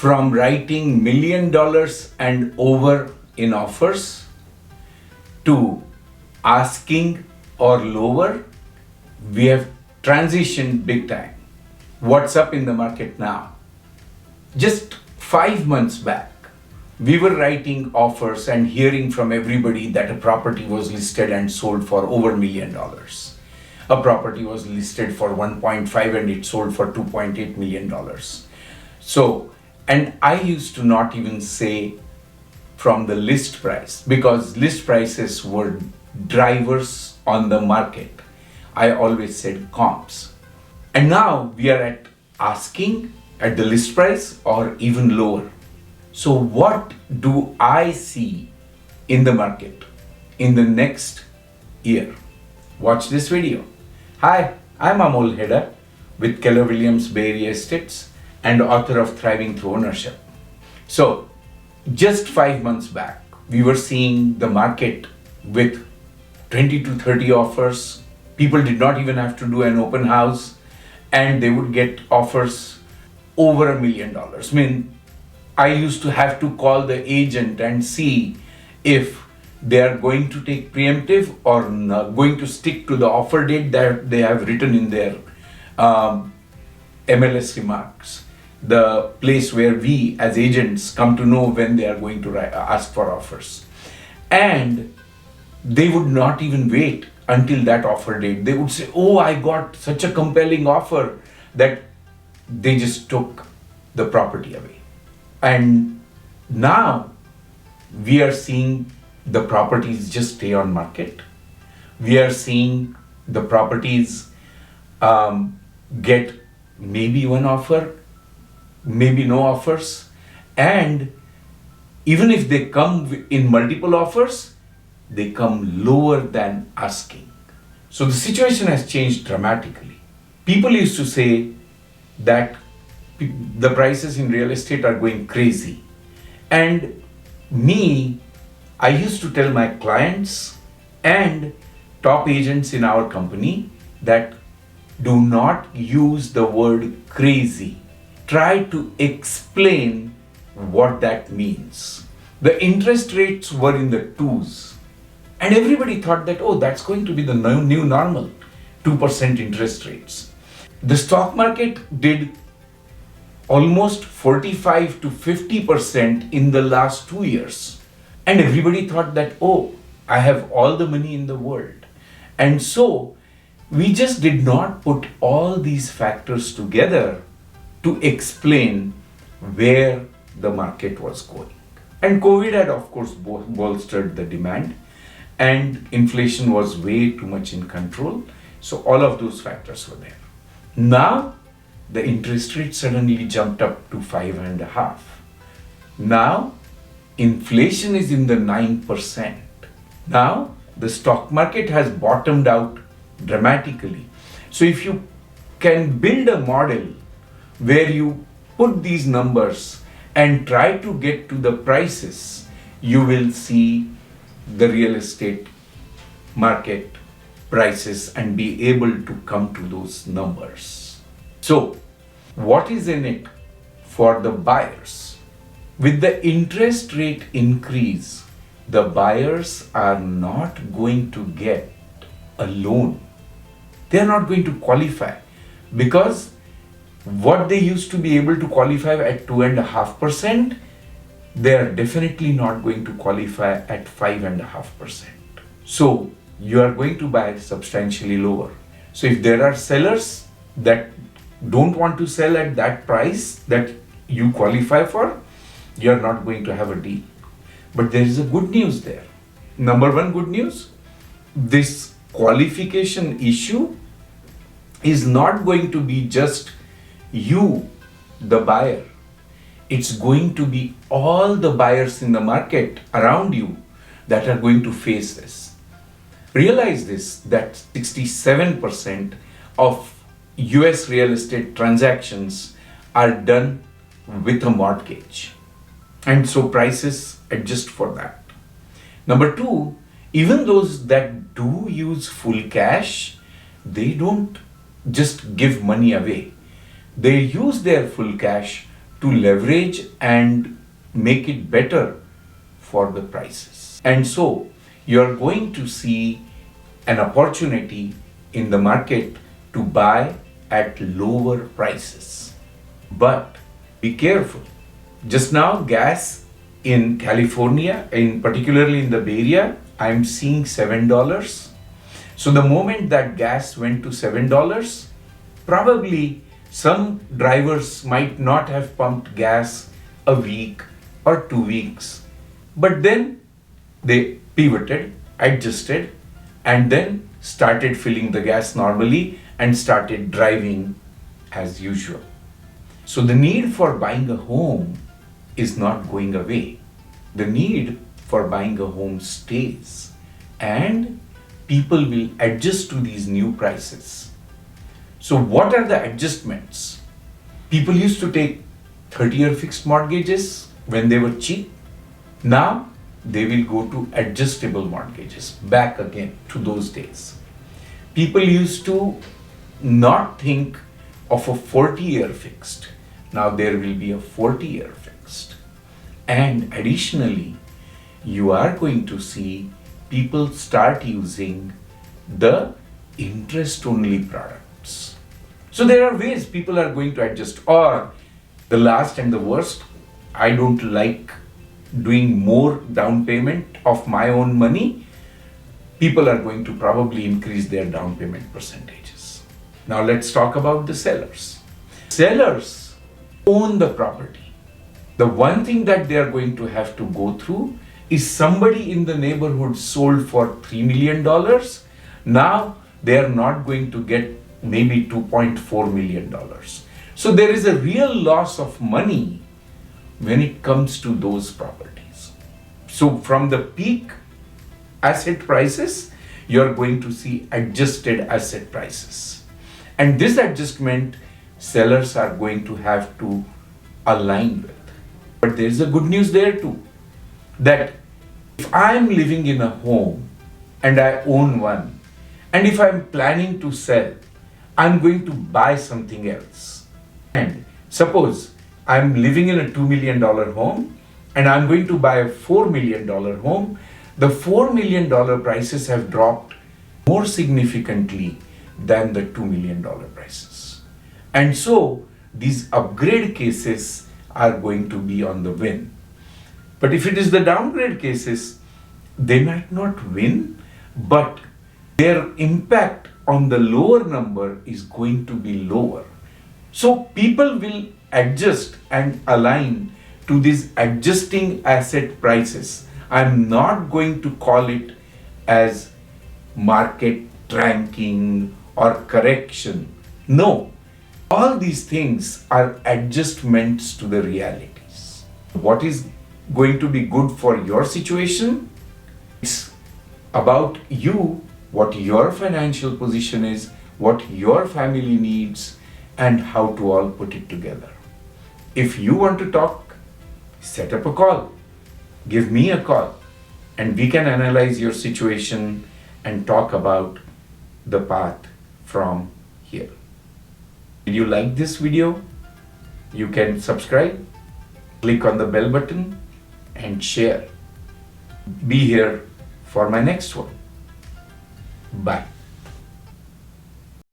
From writing $1 million and over in offers to asking or lower, we have transitioned big time. What's up in the market now? Just 5 months back, we were writing offers and hearing from everybody that a property was listed and sold for over $1 million. A property was listed for 1.5 and it sold for $2.8 million. So, and I used to not even say from the list price, because list prices were drivers on the market. I always said comps. And now we are at asking at the list price or even lower. So what do I see in the market in the next year? Watch this video. Hi, I'm Amol Heda with Keller Williams Bay Area Estates and author of Thriving Through Ownership. So just 5 months back, we were seeing the market with 20 to 30 offers. People did not even have to do an open house and they would get offers over $1 million. I mean, I used to have to call the agent and see if they are going to take preemptive or not, going to stick to the offer date that they have written in their MLS remarks, the place where we as agents come to know when they are going to ask for offers. And they would not even wait until that offer date. They would say, oh, I got such a compelling offer, that they just took the property away. And now we are seeing the properties just stay on market. We are seeing the properties get maybe one offer, maybe no offers. And even if they come in multiple offers, they come lower than asking. So the situation has changed dramatically. People used to say that the prices in real estate are going crazy. And I used to tell my clients and top agents in our company that do not use the word crazy. Try to explain what that means. The interest rates were in the 2s. And everybody thought that, oh, that's going to be the new normal, 2% interest rates. The stock market did almost 45 to 50% in the last 2 years. And everybody thought that, oh, I have all the money in the world. And so we just did not put all these factors together to explain where the market was going. And COVID had, of course, bolstered the demand, and inflation was way too much in control. So all of those factors were there. Now, the interest rate suddenly jumped up to 5.5. Now, inflation is in the 9%. Now, the stock market has bottomed out dramatically. So if you can build a model where you put these numbers and try to get to the prices, you will see the real estate market prices and be able to come to those numbers. So, what is in it for the buyers? With the interest rate increase, the buyers are not going to get a loan. They are not going to qualify, because what they used to be able to qualify at 2.5%, they are definitely not going to qualify at 5.5%. So you are going to buy substantially lower. So if there are sellers that don't want to sell at that price that you qualify for, you are not going to have a deal. But there is a good news there. Number one good news, this qualification issue is not going to be just you, the buyer. It's going to be all the buyers in the market around you that are going to face this. Realize this, that 67% of US real estate transactions are done with a mortgage. And so prices adjust for that. Number two, even those that do use full cash, they don't just give money away. They use their full cash to leverage and make it better for the prices. And so you're going to see an opportunity in the market to buy at lower prices. But be careful. Just now, gas in California, particularly in the Bay Area, I'm seeing $7. So the moment that gas went to $7, probably some drivers might not have pumped gas a week or 2 weeks. But then they pivoted, adjusted, and then started filling the gas normally and started driving as usual. So the need for buying a home is not going away. The need for buying a home stays, and people will adjust to these new prices. So what are the adjustments? People used to take 30-year fixed mortgages when they were cheap. Now they will go to adjustable mortgages, back again to those days. People used to not think of a 40-year fixed. Now there will be a 40-year fixed. And additionally, you are going to see people start using the interest-only products. So there are ways people are going to adjust. Or the last and the worst, I don't like doing more down payment of my own money. People are going to probably increase their down payment percentages. Now let's talk about the sellers. Sellers own the property. The one thing that they are going to have to go through is somebody in the neighborhood sold for $3 million. Now they are not going to get maybe $2.4 million. So there is a real loss of money when it comes to those properties. So from the peak asset prices, you're going to see adjusted asset prices. And this adjustment, sellers are going to have to align with. But there's a good news there too, that if I'm living in a home and I own one, and if I'm planning to sell, I'm going to buy something else. And suppose I'm living in a $2 million home and I'm going to buy a $4 million home. The $4 million prices have dropped more significantly than the $2 million prices. And so these upgrade cases are going to be on the win. But if it is the downgrade cases, they might not win, but their impact on the lower number is going to be lower. So people will adjust and align to these adjusting asset prices. I'm not going to call it as market ranking or correction. No, all these things are adjustments to the realities. What is going to be good for your situation? It's about you, what your financial position is, what your family needs, and how to all put it together. If you want to talk, set up a call. Give me a call, and we can analyze your situation and talk about the path from here. Did you like this video? You can subscribe, click on the bell button, and share. Be here for my next one. Bye.